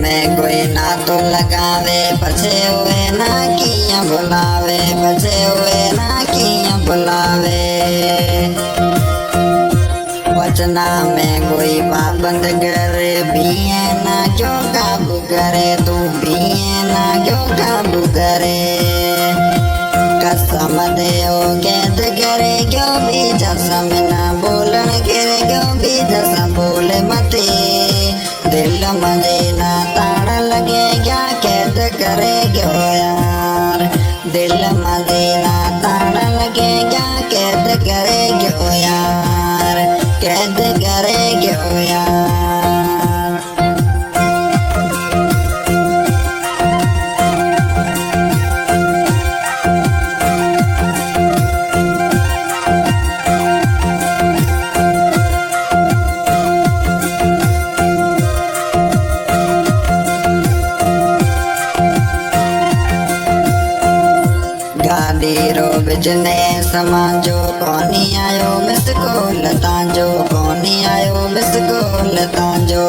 में कोई ना तो लगावे पछे हुए ना किया बुलावे पछे हुए ना किया बुलावे वचना में कोई पाबंद करे बिये ना क्यों काबू करे तू बिये ना क्यों काबू करे कसम दे ओ कैद करे क्यों भी जसम ना बोलन करे क्यों भी जसम बोले मते दिल मजे ना ताड़ा लगे क्या कैद करे क्यों यार दिल मजे ना ताड़ा लगे क्या कैद करे क्यों यार कैद करे क्यों यार गाड़ी रो बिजने समाजो कोनी आयो मिस कोल तांजो कोनी आयो मिस कोल तांजो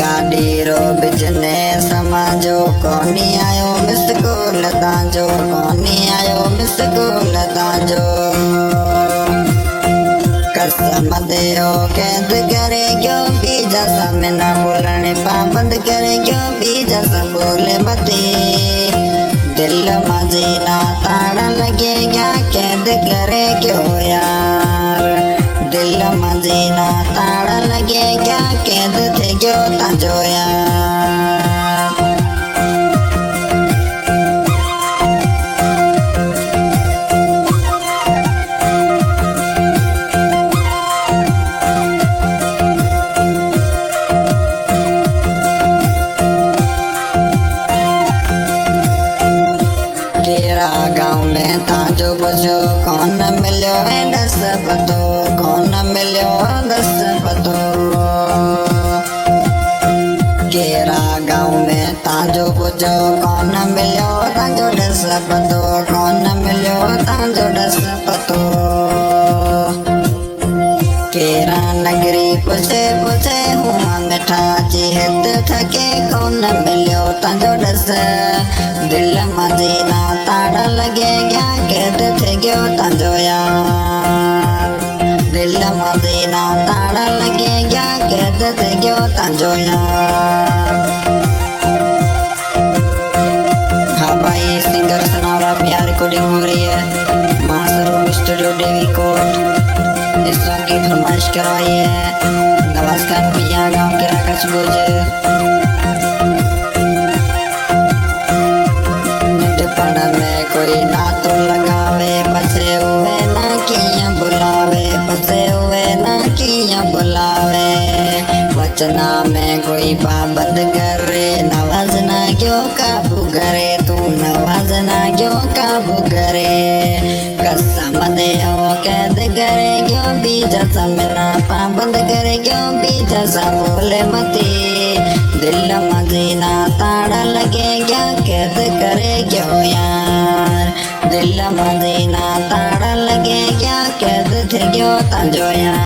गाड़ी रो बिजने समाजो कोनी आयो मिस कोल तांजो कोनी आयो मिस कोल तांजो कसम दे ओ कैद करे क्यों भी जैसा में ना बोलने पाबंद करे क्यों भी जैसा बोले मते दिल मजे ना ताड़ा लगे क्या कैद करे क्यों यार दिल मजे ना ताड़ा लगे क्या कैद थे क्यों ताजो यार गाँव में ताजो बजो कौन मिलो है दस पतो कौन मिलो दस पतो केरा गाँव में ताजो बजो कौन मिलो ताजो दस पतो कौन मिलो ताजो दस पतो केरा नगरी पुछे पुछे हुआ मिठा चेहत थके कौन मिलो ताजो दस दिल मजे ना ताड़ा लगे क्या कैद थे क्यों ताजो यार दिल मजे ना ताड़ा लगे क्या कैद थे क्यों ताजो यार हाँ भाई सिंगर सनारा प्यार रिकॉर्डिंग हो रही है मास्टर स्टूडियो देवी कोट इस सॉन्ग की फरमाइश करवाई है नमस्कार भैया गाँव के राकेश गुर्जर में कोई ना तो लगावे बसे हुए ना किया बुलावे बसे हुए ना किया बुलावे वचना में कोई पाबंद करे नवाजना क्यों काबू करे तू नवाजना क्यों काबू करे कसम दे ओ कैद करे क्यों भी जैसा मेरा पाबंद करे क्यों भी जैसा बोले मती दिल मजे ना ताड़ा लगे क्या कैद करे क्यों यार दिल मजे ना ताड़ा लगे क्या कैद थे क्यों ताजो यार